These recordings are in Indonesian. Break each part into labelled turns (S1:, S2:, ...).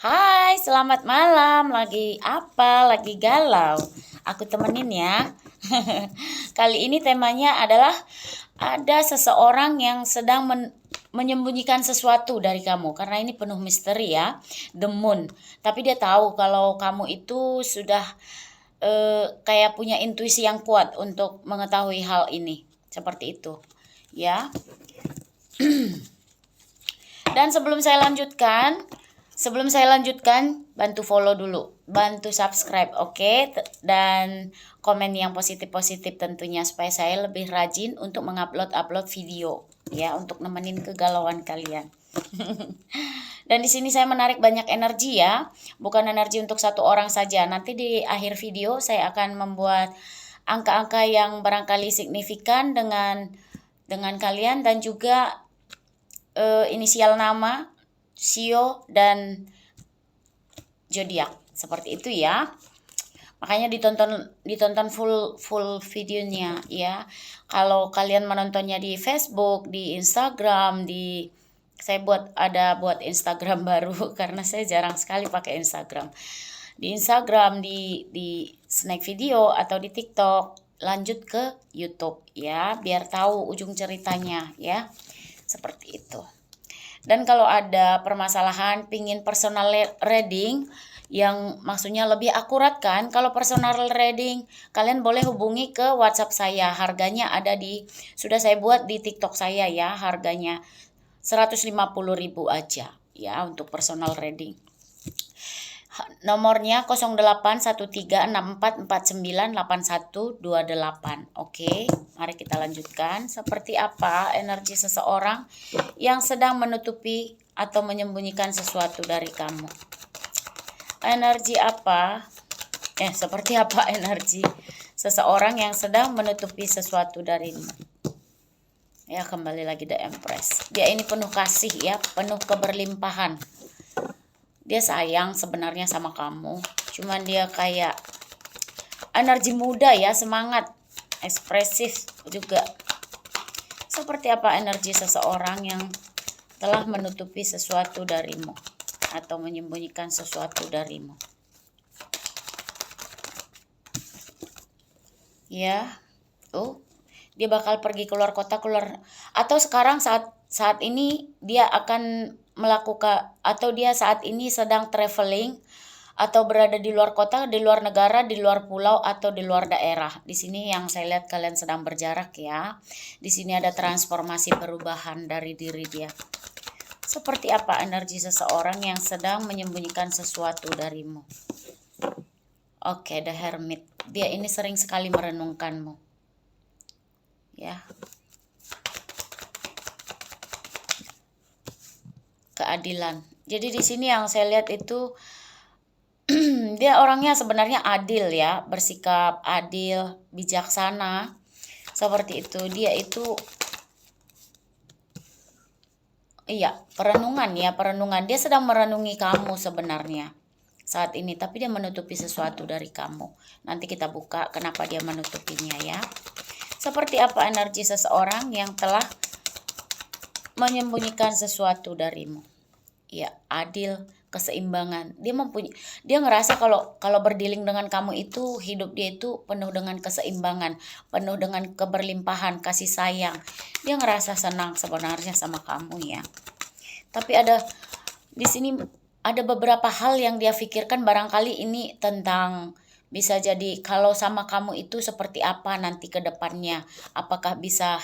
S1: Hai, selamat malam. Lagi apa? Lagi galau. Aku temenin ya. Kali ini temanya adalah ada seseorang yang sedang menyembunyikan sesuatu dari kamu. Karena ini penuh misteri ya. The Moon. Tapi dia tahu kalau kamu itu sudah kayak punya intuisi yang kuat untuk mengetahui hal ini. Seperti itu. Ya. Dan sebelum saya lanjutkan, bantu follow dulu, bantu subscribe, oke? Dan komen yang positif-positif tentunya supaya saya lebih rajin untuk mengupload video, ya, untuk nemenin kegalauan kalian. Dan di sini saya menarik banyak energi ya, bukan energi untuk satu orang saja. Nanti di akhir video saya akan membuat angka-angka yang barangkali signifikan dengan kalian dan juga inisial nama, sio, dan zodiak. Seperti itu ya. Makanya ditonton full videonya ya. Kalau kalian menontonnya di Facebook, di Instagram, saya buat Instagram baru karena saya jarang sekali pakai Instagram. Di Instagram, di snack video atau di TikTok, lanjut ke YouTube ya, biar tahu ujung ceritanya ya. Seperti itu. Dan kalau ada permasalahan pingin personal reading yang maksudnya lebih akurat kan, kalau personal reading kalian boleh hubungi ke WhatsApp saya. Harganya sudah saya buat di TikTok saya ya, harganya 150.000 aja ya untuk personal reading. Nomornya 081364498128. Oke, mari kita lanjutkan. Seperti apa energi seseorang yang sedang menutupi atau menyembunyikan sesuatu dari kamu? Energi apa? Seperti apa energi seseorang yang sedang menutupi sesuatu darimu? Ya, kembali lagi The Empress. Dia ini penuh kasih ya, penuh keberlimpahan. Dia sayang sebenarnya sama kamu, cuman dia kayak energi muda ya, semangat, ekspresif juga. Seperti apa energi seseorang yang telah menutupi sesuatu darimu atau menyembunyikan sesuatu darimu? Ya, dia bakal pergi keluar kota, atau sekarang saat ini dia akan melakukan, atau dia saat ini sedang traveling atau berada di luar kota, di luar negara, di luar pulau atau di luar daerah. Di sini yang saya lihat kalian sedang berjarak ya. Di sini ada transformasi perubahan dari diri dia. Seperti apa energi seseorang yang sedang menyembunyikan sesuatu darimu? Oke, The Hermit. Dia ini sering sekali merenungkanmu. Ya. Keadilan. Jadi di sini yang saya lihat itu dia orangnya sebenarnya adil ya, bersikap adil, bijaksana. Seperti itu. Dia itu perenungan. Dia sedang merenungi kamu sebenarnya saat ini, tapi dia menutupi sesuatu dari kamu. Nanti kita buka kenapa dia menutupinya ya. Seperti apa energi seseorang yang telah menyembunyikan sesuatu darimu? Ya, adil, keseimbangan. Dia ngerasa kalau berdiling dengan kamu itu hidup dia itu penuh dengan keseimbangan, penuh dengan keberlimpahan, kasih sayang. Dia ngerasa senang sebenarnya sama kamu ya. Tapi di sini ada beberapa hal yang dia pikirkan, barangkali ini tentang, bisa jadi kalau sama kamu itu seperti apa nanti ke depannya. Apakah bisa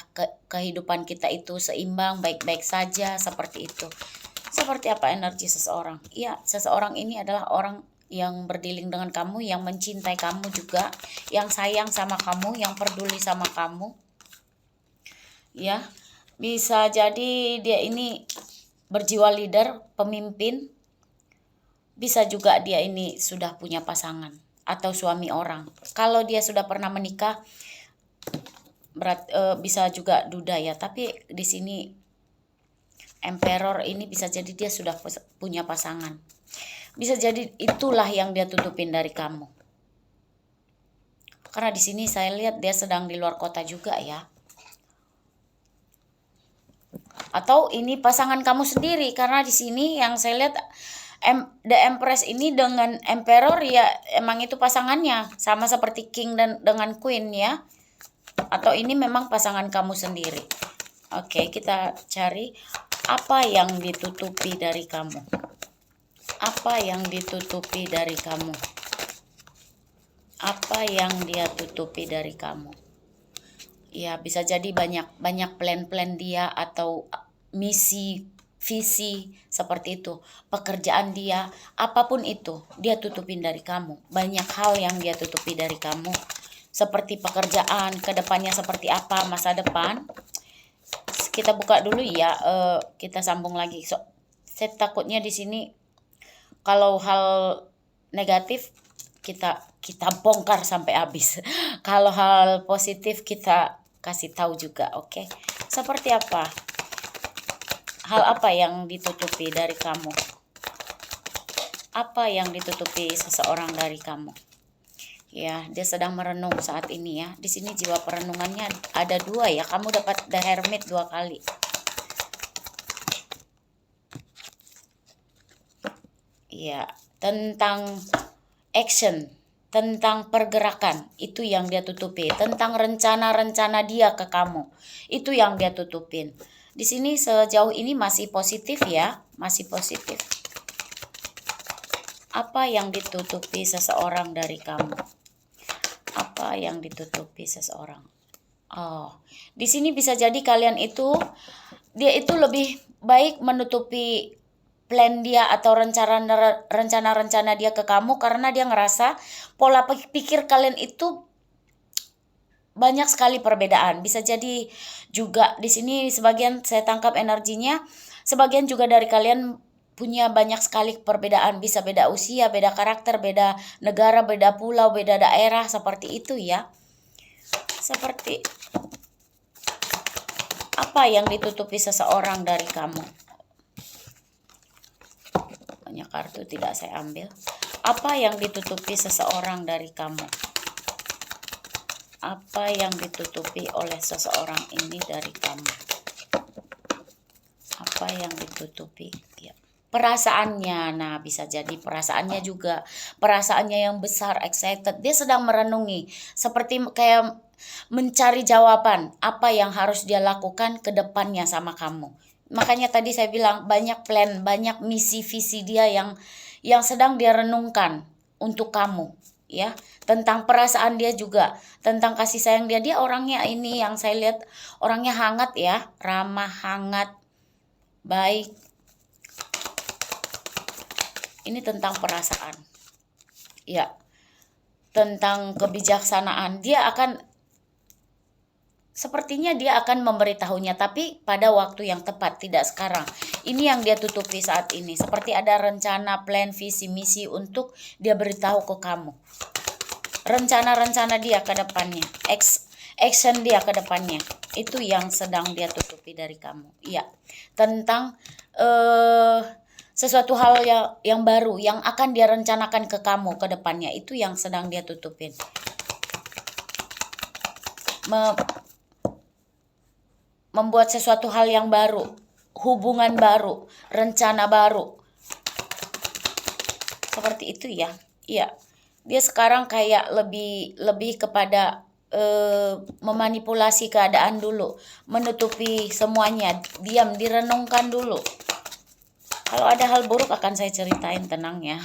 S1: kehidupan kita itu seimbang, baik-baik saja, seperti itu. Seperti apa energi seseorang? Ya, seseorang ini adalah orang yang berdiling dengan kamu, yang mencintai kamu juga, yang sayang sama kamu, yang peduli sama kamu. Ya, bisa jadi dia ini berjiwa leader, pemimpin. Bisa juga dia ini sudah punya pasangan atau suami orang. Kalau dia sudah pernah menikah, bisa juga duda ya. Tapi di sini Emperor ini bisa jadi dia sudah punya pasangan. Bisa jadi itulah yang dia tutupin dari kamu. Karena di sini saya lihat dia sedang di luar kota juga ya. Atau ini pasangan kamu sendiri, karena di sini yang saya lihat The Empress ini dengan Emperor ya emang itu pasangannya, sama seperti King dan dengan Queen ya. Atau ini memang pasangan kamu sendiri. Oke, kita cari apa yang ditutupi dari kamu. Apa yang ditutupi dari kamu? Apa yang dia tutupi dari kamu? Ya, bisa jadi banyak plan-plan dia atau misi, visi seperti itu. Pekerjaan dia, apapun itu, dia tutupin dari kamu. Banyak hal yang dia tutupi dari kamu. Seperti pekerjaan, kedepannya seperti apa, masa depan. Kita buka dulu ya, kita sambung lagi. Saya takutnya di sini kalau hal negatif kita bongkar sampai habis. Kalau hal positif kita kasih tahu juga, oke? Seperti apa? Hal apa yang ditutupi dari kamu? Apa yang ditutupi seseorang dari kamu? Ya, dia sedang merenung saat ini ya. Di sini jiwa perenungannya ada 2 ya. Kamu dapat The Hermit 2 kali. Ya, tentang action, tentang pergerakan, itu yang dia tutupi. Tentang rencana-rencana dia ke kamu, itu yang dia tutupin. Di sini sejauh ini masih positif ya, masih positif. Apa yang ditutupi seseorang dari kamu? Apa yang ditutupi seseorang? Oh, di sini bisa jadi kalian itu, dia itu lebih baik menutupi plan dia atau rencana-rencana dia ke kamu karena dia ngerasa pola pikir kalian itu banyak sekali perbedaan. Bisa jadi juga di sini sebagian saya tangkap energinya, sebagian juga dari kalian punya banyak sekali perbedaan. Bisa beda usia, beda karakter, beda negara, beda pulau, beda daerah, seperti itu ya. Seperti apa yang ditutupi seseorang dari kamu? Banyak kartu tidak saya ambil. Apa yang ditutupi seseorang dari kamu? Apa yang ditutupi oleh seseorang ini dari kamu? Apa yang ditutupi? Ya. Perasaannya, nah bisa jadi perasaannya juga. Perasaannya yang besar, excited. Dia sedang merenungi. Seperti kayak mencari jawaban. Apa yang harus dia lakukan ke depannya sama kamu. Makanya tadi saya bilang banyak plan, banyak misi visi dia yang sedang dia renungkan untuk kamu, ya. Tentang perasaan dia juga, tentang kasih sayang dia. Dia orangnya ini yang saya lihat orangnya hangat ya, ramah, hangat, baik. Ini tentang perasaan. Ya. Tentang kebijaksanaan. Sepertinya dia akan memberitahunya, tapi pada waktu yang tepat, tidak sekarang. Ini yang dia tutupi saat ini. Seperti ada rencana, plan, visi, misi untuk dia beritahu ke kamu. Rencana-rencana dia ke depannya. Action dia ke depannya. Itu yang sedang dia tutupi dari kamu. Iya. Tentang sesuatu hal yang baru, yang akan dia rencanakan ke kamu ke depannya. Itu yang sedang dia tutupin. Membuat sesuatu hal yang baru, hubungan baru, rencana baru. Seperti itu ya. Iya. Dia sekarang kayak lebih kepada memanipulasi keadaan dulu, menutupi semuanya, diam, direnungkan dulu. Kalau ada hal buruk akan saya ceritain, tenang ya.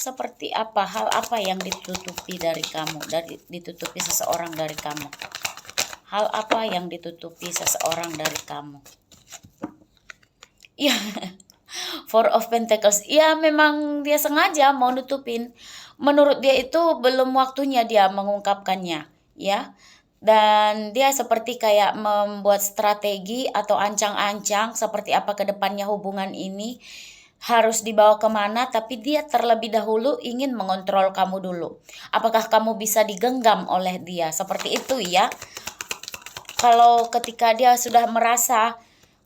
S1: Seperti apa, hal apa yang ditutupi dari kamu, ditutupi seseorang dari kamu? Hal apa yang ditutupi seseorang dari kamu? Ya, Four of Pentacles. Ya, memang dia sengaja mau nutupin. Menurut dia itu belum waktunya dia mengungkapkannya, ya. Dan dia seperti kayak membuat strategi atau ancang-ancang seperti apa ke depannya hubungan ini harus dibawa kemana, tapi dia terlebih dahulu ingin mengontrol kamu dulu. Apakah kamu bisa digenggam oleh dia? Seperti itu ya. Kalau ketika dia sudah merasa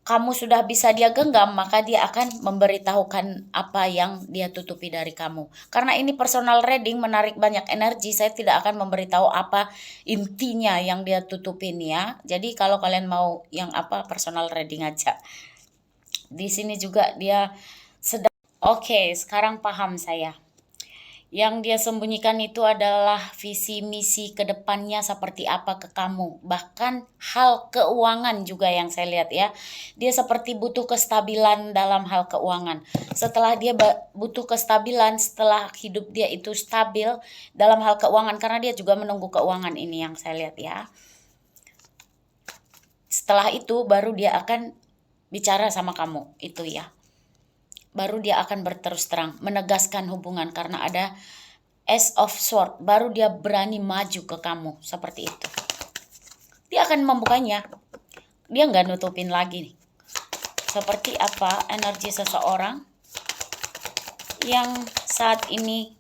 S1: kamu sudah bisa dia genggam, maka dia akan memberitahukan apa yang dia tutupi dari kamu. Karena ini personal reading, menarik banyak energi, saya tidak akan memberitahu apa intinya yang dia tutupin ya. Jadi kalau kalian mau yang apa, personal reading aja. Di sini juga dia sedang. Oke, sekarang paham saya. Yang dia sembunyikan itu adalah visi misi ke depannya seperti apa ke kamu. Bahkan hal keuangan juga yang saya lihat ya. Dia seperti butuh kestabilan dalam hal keuangan. Setelah dia butuh kestabilan, setelah hidup dia itu stabil dalam hal keuangan. Karena dia juga menunggu keuangan, ini yang saya lihat ya. Setelah itu baru dia akan bicara sama kamu, itu ya. Baru dia akan berterus terang, menegaskan hubungan karena ada Ace of Sword. Baru dia berani maju ke kamu, seperti itu. Dia akan membukanya. Dia nggak nutupin lagi nih. Seperti apa energi seseorang yang saat ini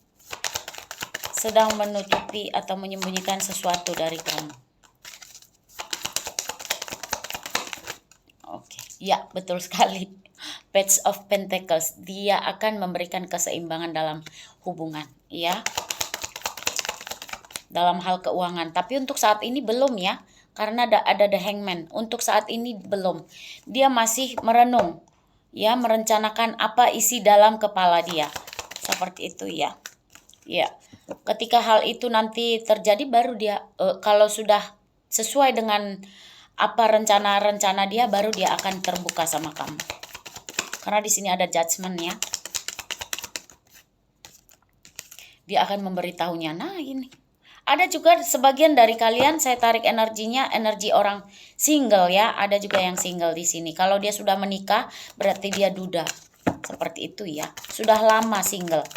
S1: sedang menutupi atau menyembunyikan sesuatu dari kamu. Oke, ya betul sekali. Page of Pentacles, dia akan memberikan keseimbangan dalam hubungan, ya. Dalam hal keuangan, tapi untuk saat ini belum ya, karena ada The Hangman. Untuk saat ini belum. Dia masih merenung, ya, merencanakan apa isi dalam kepala dia. Seperti itu ya. Ya. Ketika hal itu nanti terjadi baru dia kalau sudah sesuai dengan apa rencana-rencana dia, baru dia akan terbuka sama kamu. Karena di sini ada Judgment ya. Dia akan memberitahunya. Nah, ini. Ada juga sebagian dari kalian saya tarik energinya, energi orang single ya. Ada juga yang single di sini. Kalau dia sudah menikah, berarti dia duda. Seperti itu ya. Sudah lama single.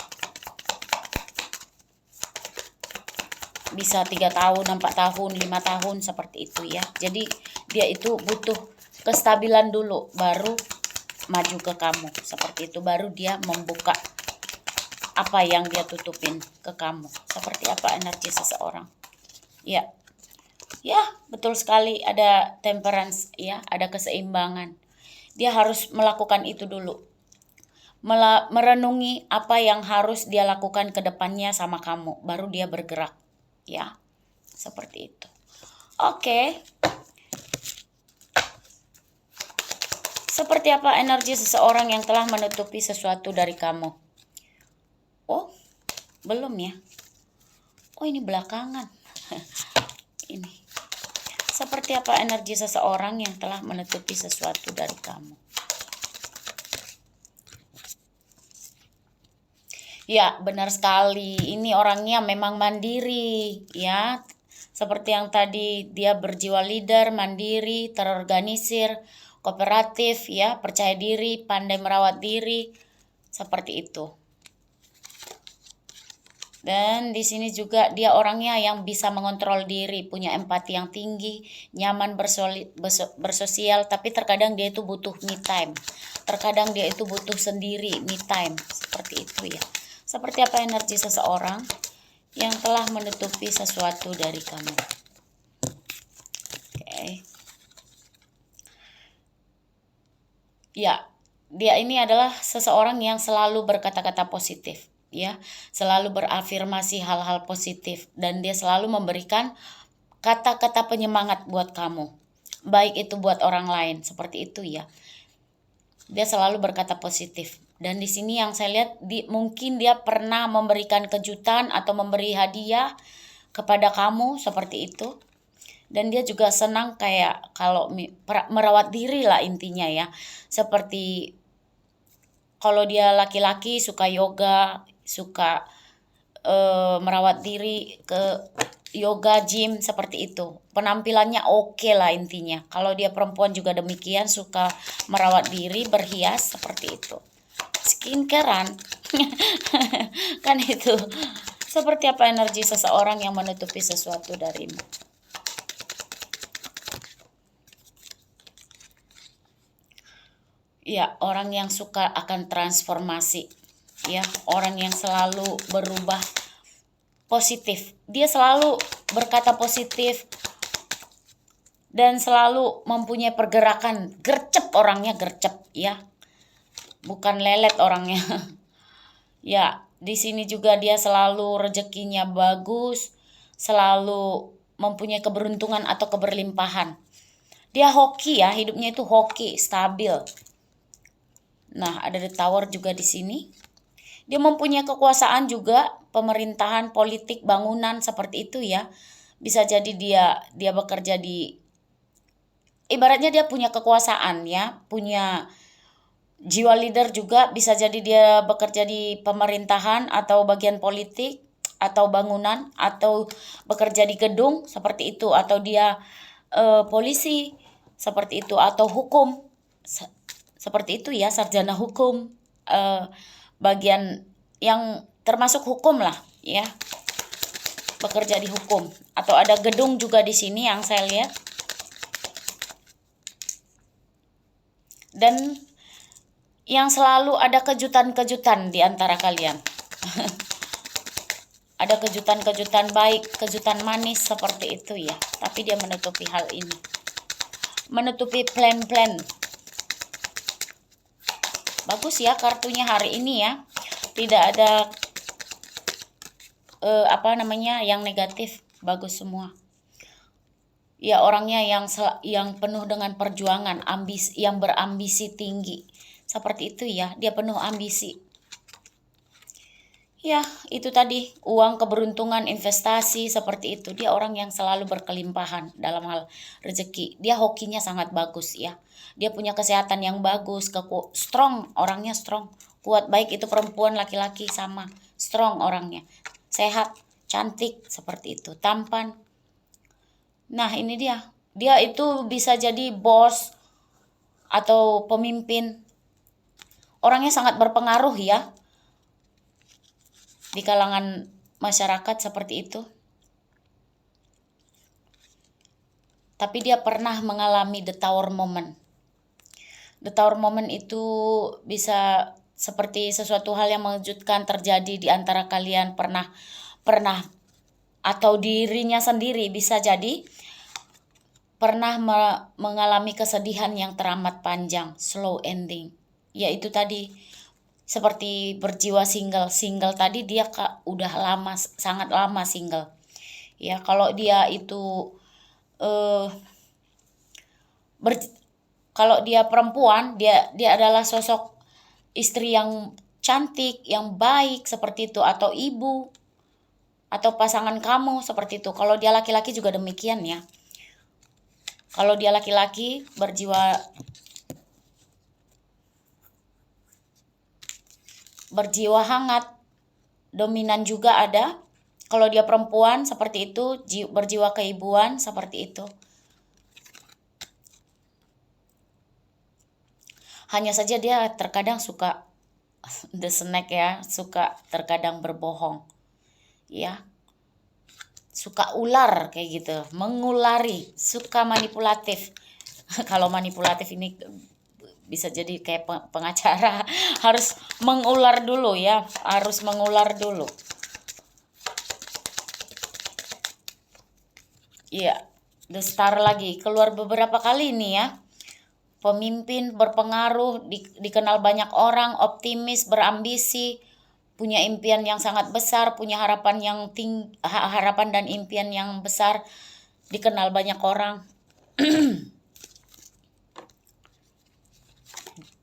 S1: Bisa 3 tahun, 4 tahun, 5 tahun seperti itu ya. Jadi dia itu butuh kestabilan dulu baru maju ke kamu. Seperti itu baru dia membuka apa yang dia tutupin ke kamu. Seperti apa energi seseorang. Ya. Ya, betul sekali, ada temperance ya, ada keseimbangan. Dia harus melakukan itu dulu. Merenungi apa yang harus dia lakukan ke depannya sama kamu, baru dia bergerak. Ya. Seperti itu. Oke. Seperti apa energi seseorang yang telah menutupi sesuatu dari kamu? Oh, belum ya. Oh, ini belakangan. Ini. Seperti apa energi seseorang yang telah menutupi sesuatu dari kamu? Ya, benar sekali. Ini orangnya memang mandiri, ya. Seperti yang tadi, dia berjiwa leader, mandiri, terorganisir, kooperatif, ya, percaya diri, pandai merawat diri, seperti itu. Dan di sini juga dia orangnya yang bisa mengontrol diri, punya empati yang tinggi, nyaman bersosial, tapi terkadang dia itu butuh me time. Terkadang dia itu butuh sendiri, me time, seperti itu ya. Seperti apa energi seseorang yang telah menutupi sesuatu dari kamu? Oke. Ya, dia ini adalah seseorang yang selalu berkata-kata positif. Ya, selalu berafirmasi hal-hal positif dan dia selalu memberikan kata-kata penyemangat buat kamu, baik itu buat orang lain, seperti itu ya. Dia selalu berkata positif dan di sini yang saya lihat mungkin dia pernah memberikan kejutan atau memberi hadiah kepada kamu, seperti itu. Dan dia juga senang kayak kalau merawat diri lah intinya ya, seperti kalau dia laki-laki suka yoga, suka merawat diri ke yoga, gym, seperti itu. Penampilannya oke lah intinya. Kalau dia perempuan juga demikian, suka merawat diri, berhias, seperti itu. Skincarean. Kan itu. Seperti apa energi seseorang yang menutupi sesuatu darimu? Ya, orang yang suka akan transformasi. Ya, orang yang selalu berubah positif. Dia selalu berkata positif dan selalu mempunyai pergerakan. Gercep orangnya, gercep ya. Bukan lelet orangnya. Ya, di sini juga dia selalu rezekinya bagus, selalu mempunyai keberuntungan atau keberlimpahan. Dia hoki ya, hidupnya itu hoki, stabil. Nah, ada The Tower juga di sini. Dia mempunyai kekuasaan juga, pemerintahan, politik, bangunan seperti itu ya. Bisa jadi dia bekerja di, ibaratnya dia punya kekuasaan ya, punya jiwa leader juga. Bisa jadi dia bekerja di pemerintahan atau bagian politik atau bangunan atau bekerja di gedung seperti itu, atau dia polisi seperti itu, atau hukum seperti itu ya, sarjana hukum, bagian yang termasuk hukum lah ya, bekerja di hukum. Atau ada gedung juga di sini yang saya lihat. Dan yang selalu ada kejutan-kejutan di antara kalian. Ada kejutan-kejutan baik, kejutan manis seperti itu ya. Tapi dia menutupi hal ini. Menutupi plan-plan. Bagus ya kartunya hari ini ya. Tidak ada yang negatif. Bagus semua. Ya, orangnya yang penuh dengan perjuangan, yang berambisi tinggi. Seperti itu ya, dia penuh ambisi. Ya, itu tadi, uang, keberuntungan, investasi, seperti itu. Dia orang yang selalu berkelimpahan dalam hal rezeki. Dia hokinya sangat bagus ya. Dia punya kesehatan yang bagus, strong, orangnya strong. Kuat, baik itu perempuan, laki-laki sama. Strong orangnya. Sehat, cantik, seperti itu. Tampan. Nah, ini dia. Dia itu bisa jadi bos atau pemimpin. Orangnya sangat berpengaruh ya. Di kalangan masyarakat seperti itu. Tapi dia pernah mengalami the tower moment. The tower moment itu bisa seperti sesuatu hal yang mengejutkan terjadi di antara kalian, pernah atau dirinya sendiri bisa jadi pernah mengalami kesedihan yang teramat panjang, slow ending. Yaitu tadi seperti berjiwa single tadi, dia udah lama, sangat lama single ya. Kalau dia itu kalau dia perempuan, dia adalah sosok istri yang cantik, yang baik seperti itu, atau ibu atau pasangan kamu seperti itu. Kalau dia laki-laki juga demikian ya. Kalau dia laki-laki berjiwa hangat, dominan juga ada. Kalau dia perempuan seperti itu, berjiwa keibuan seperti itu. Hanya saja dia terkadang suka the snack ya, suka terkadang berbohong. Ya. Suka ular kayak gitu, mengulari, suka manipulatif. Kalau manipulatif ini bisa jadi kayak pengacara, harus mengular dulu ya, harus mengular dulu. Iya, the star lagi keluar beberapa kali nih ya. Pemimpin, berpengaruh, dikenal banyak orang, optimis, berambisi, punya impian yang sangat besar, punya harapan yang tinggi, harapan dan impian yang besar, dikenal banyak orang.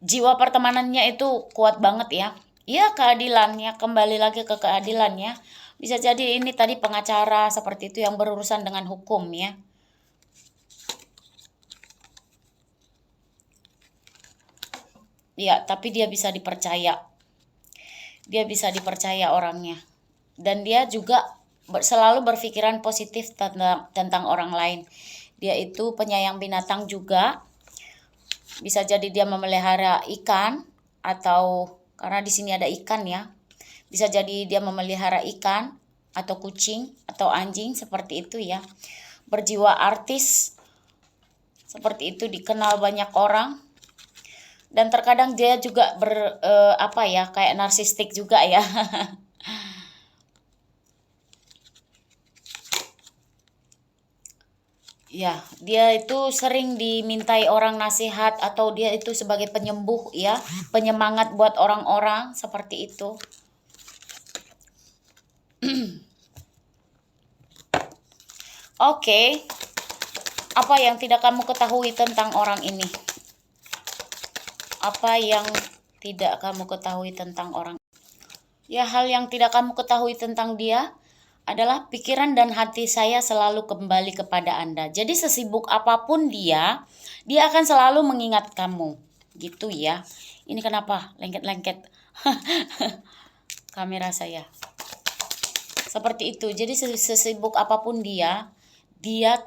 S1: Jiwa pertemanannya itu kuat banget ya. Ya, keadilannya, kembali lagi ke keadilannya. Bisa jadi ini tadi pengacara seperti itu yang berurusan dengan hukum ya. Ya, tapi dia bisa dipercaya. Dia bisa dipercaya orangnya. Dan dia juga selalu berpikiran positif tentang orang lain. Dia itu penyayang binatang juga. Bisa jadi dia memelihara ikan, atau karena di sini ada ikan ya. Bisa jadi dia memelihara ikan atau kucing atau anjing seperti itu ya. Berjiwa artis seperti itu, dikenal banyak orang. Dan terkadang dia juga kayak narsistik juga ya. Ya, dia itu sering dimintai orang nasihat, atau dia itu sebagai penyembuh ya, penyemangat buat orang-orang seperti itu. Oke. Apa yang tidak kamu ketahui tentang orang ini? Apa yang tidak kamu ketahui tentang orang. Ya, hal yang tidak kamu ketahui tentang dia adalah pikiran dan hati saya selalu kembali kepada Anda. Jadi sesibuk apapun dia akan selalu mengingat kamu. Gitu ya. Ini kenapa lengket-lengket kamera saya. Seperti itu. Jadi sesibuk apapun dia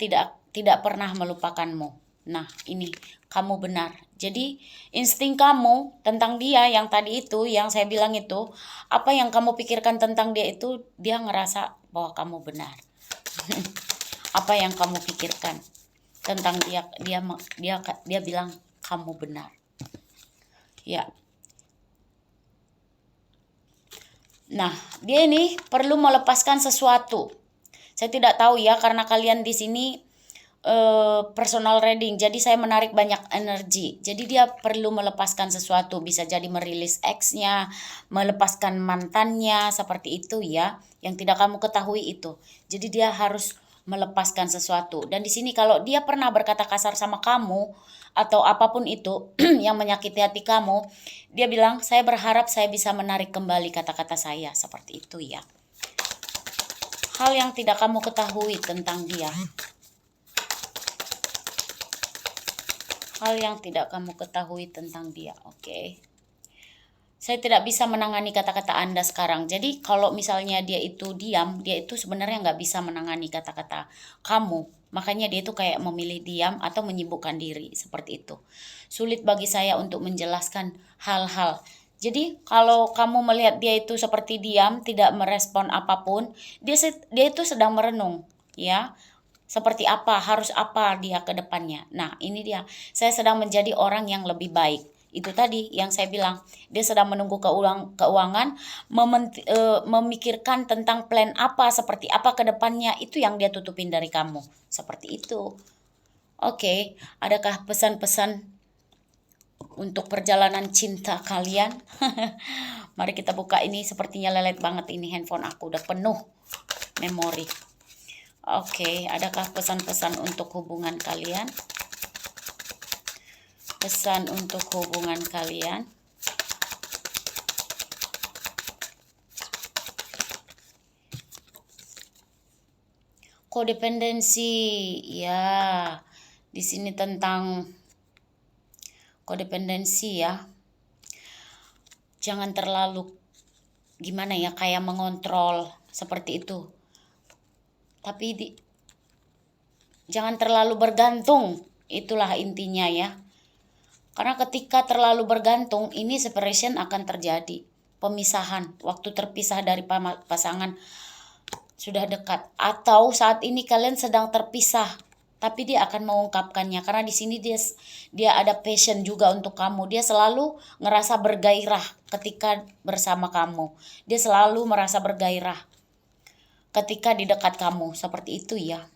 S1: tidak pernah melupakanmu. Nah, ini kamu benar. Jadi insting kamu tentang dia yang tadi itu, yang saya bilang itu, apa yang kamu pikirkan tentang dia itu, dia ngerasa bahwa kamu benar. Apa yang kamu pikirkan tentang dia bilang kamu benar. Ya. Nah, dia ini perlu melepaskan sesuatu. Saya tidak tahu ya, karena kalian di sini personal reading, jadi saya menarik banyak energi. Jadi dia perlu melepaskan sesuatu, bisa jadi merilis ex-nya, melepaskan mantannya, seperti itu ya. Yang tidak kamu ketahui itu. Jadi dia harus melepaskan sesuatu. Dan di sini kalau dia pernah berkata kasar sama kamu atau apapun itu yang menyakiti hati kamu, dia bilang, saya berharap saya bisa menarik kembali kata-kata saya, seperti itu ya. Hal yang tidak kamu ketahui tentang dia. Hal yang tidak kamu ketahui tentang dia, oke. Saya tidak bisa menangani kata-kata Anda sekarang. Jadi kalau misalnya dia itu diam, dia itu sebenarnya nggak bisa menangani kata-kata kamu. Makanya dia itu kayak memilih diam atau menyibukkan diri, seperti itu. Sulit bagi saya untuk menjelaskan hal-hal. Jadi kalau kamu melihat dia itu seperti diam, tidak merespon apapun, dia itu sedang merenung, ya. Seperti apa, harus apa dia ke depannya. Nah, ini dia. Saya sedang menjadi orang yang lebih baik. Itu tadi yang saya bilang. Dia sedang menunggu keuangan, memikirkan tentang plan apa, seperti apa ke depannya. Itu yang dia tutupin dari kamu. Seperti itu. Oke, adakah pesan-pesan untuk perjalanan cinta kalian? Mari kita buka ini. Sepertinya lelet banget ini handphone aku. Udah penuh memori. Oke, adakah pesan-pesan untuk hubungan kalian? Pesan untuk hubungan kalian. Kodependensi, ya. Di sini tentang kodependensi ya. Jangan terlalu gimana ya, kayak mengontrol seperti itu. Tapi jangan terlalu bergantung, itulah intinya ya. Karena ketika terlalu bergantung, ini separation akan terjadi. Pemisahan, waktu terpisah dari pasangan sudah dekat. Atau saat ini kalian sedang terpisah, tapi dia akan mengungkapkannya. Karena di sini dia ada passion juga untuk kamu. Dia selalu ngerasa bergairah ketika bersama kamu. Dia selalu merasa bergairah ketika di dekat kamu, seperti itu ya.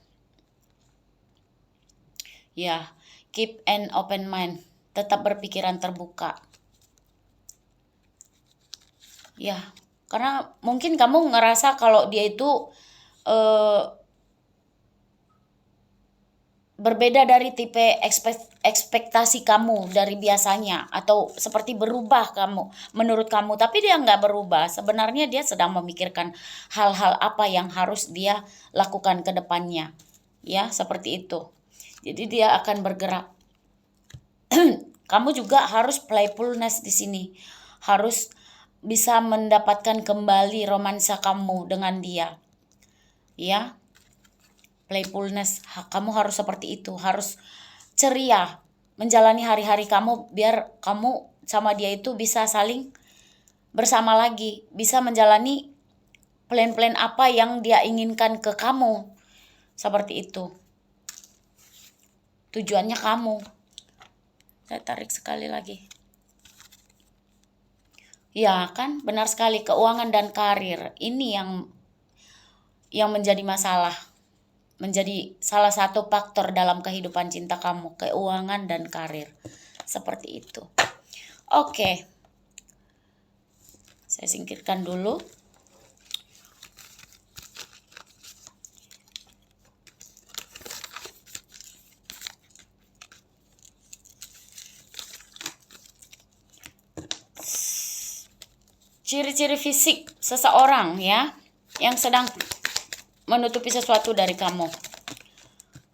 S1: Ya, keep an open mind, tetap berpikiran terbuka. Ya, karena mungkin kamu ngerasa kalau dia itu berbeda dari tipe ekspektasi kamu dari biasanya, atau seperti berubah kamu menurut kamu, tapi dia nggak berubah. Sebenarnya dia sedang memikirkan hal-hal apa yang harus dia lakukan ke depannya, ya, seperti itu. Jadi dia akan bergerak. Kamu juga harus playfulness di sini, harus bisa mendapatkan kembali romansa kamu dengan dia, ya. Playfulness, kamu harus seperti itu, harus ceria menjalani hari-hari kamu, biar kamu sama dia itu bisa saling bersama lagi, bisa menjalani plan-plan apa yang dia inginkan ke kamu, seperti itu. Tujuannya kamu. Saya tarik sekali lagi. Ya kan, benar sekali, keuangan dan karir ini yang menjadi masalah. Menjadi salah satu faktor dalam kehidupan cinta kamu, keuangan dan karir. Seperti itu. Oke. Saya singkirkan dulu. ciri-ciri fisik seseorang ya yang sedang menutupi sesuatu dari kamu.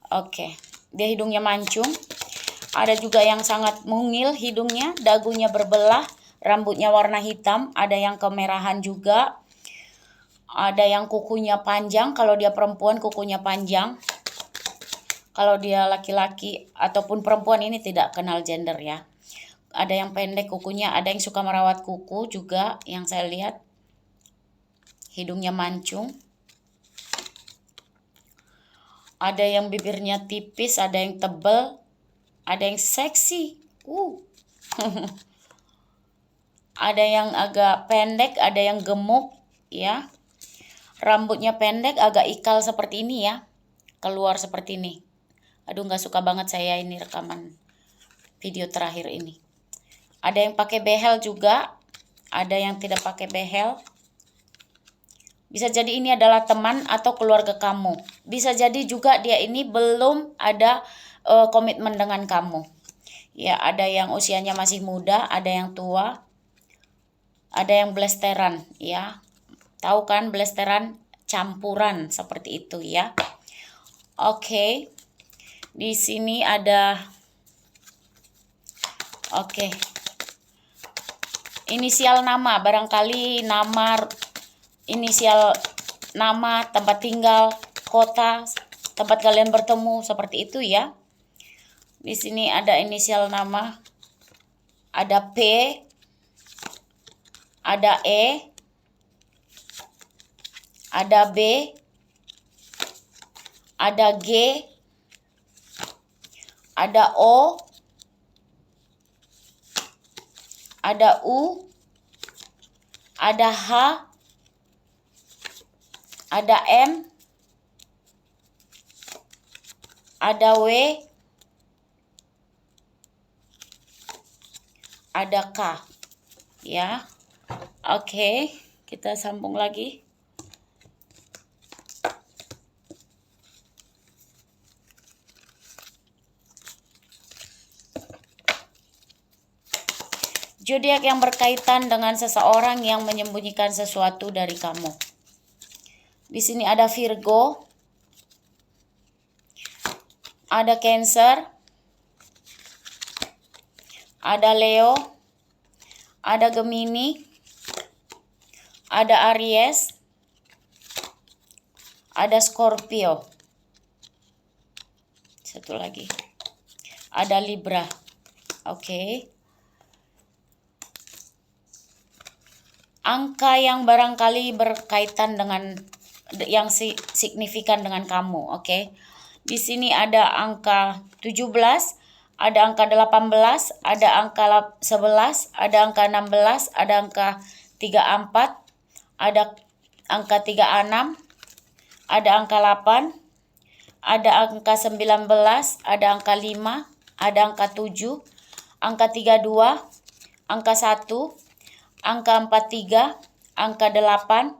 S1: Oke, dia hidungnya mancung. Ada juga yang sangat mungil hidungnya, dagunya berbelah, rambutnya warna hitam, ada yang kemerahan juga. Ada yang kukunya panjang, kalau dia perempuan kukunya panjang. Kalau dia laki-laki ataupun perempuan, ini tidak kenal gender ya. Ada yang pendek kukunya, ada yang suka merawat kuku juga yang saya lihat. Hidungnya mancung. Ada yang bibirnya tipis, ada yang tebal, ada yang seksi. Ada yang agak pendek, ada yang gemuk ya. Rambutnya pendek, agak ikal seperti ini ya. Keluar seperti ini. Aduh, nggak suka banget saya ini rekaman video terakhir ini. Ada yang pakai behel juga, ada yang tidak pakai behel. Bisa jadi ini adalah teman atau keluarga kamu. Bisa jadi juga dia ini belum ada komitmen dengan kamu. Ya, ada yang usianya masih muda, ada yang tua, ada yang blesteran, ya. Tahu kan blesteran, campuran seperti itu ya. Oke. Di sini ada inisial nama, barangkali nama, inisial nama, tempat tinggal, kota, tempat kalian bertemu, seperti itu ya. Di sini ada inisial nama, ada P, ada E, ada B, ada G, ada O, ada U, ada H, ada M, ada W, ada K ya. Oke, kita sambung lagi. Zodiak yang berkaitan dengan seseorang yang menyembunyikan sesuatu dari kamu. Di sini ada Virgo, ada Cancer, ada Leo, ada Gemini, ada Aries, ada Scorpio. Satu lagi. Ada Libra. Oke. Angka yang barangkali berkaitan dengan yang signifikan dengan kamu, oke. Di sini ada angka 17, ada angka 18, ada angka 11, ada angka 16, ada angka 34, ada angka 36, ada angka 8, ada angka 19, ada angka 5, ada angka 7, angka 32, angka 1, angka 43, angka 8,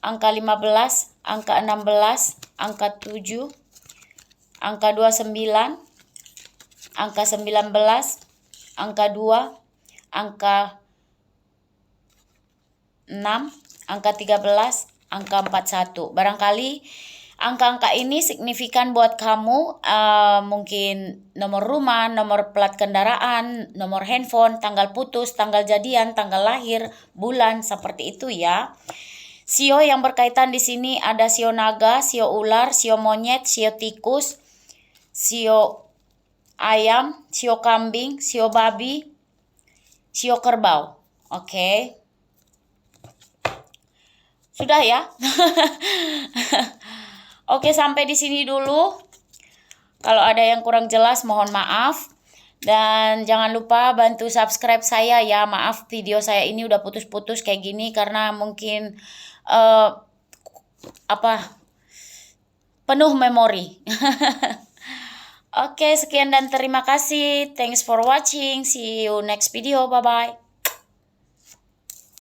S1: angka 15, angka 16, angka 7, angka 29, angka 19, angka 2, angka 6, angka 13, angka 41. Barangkali angka-angka ini signifikan buat kamu, mungkin nomor rumah, nomor plat kendaraan, nomor handphone, tanggal putus, tanggal jadian, tanggal lahir, bulan, seperti itu ya. Sio yang berkaitan di sini ada sio naga, sio ular, sio monyet, sio tikus, sio ayam, sio kambing, sio babi, sio kerbau. Oke. Sudah ya? Oke, sampai di sini dulu. Kalau ada yang kurang jelas mohon maaf. Dan jangan lupa bantu subscribe saya ya. Maaf video saya ini udah putus-putus kayak gini karena mungkin penuh memori. Oke, sekian dan terima kasih. Thanks for watching. See you next video. Bye-bye.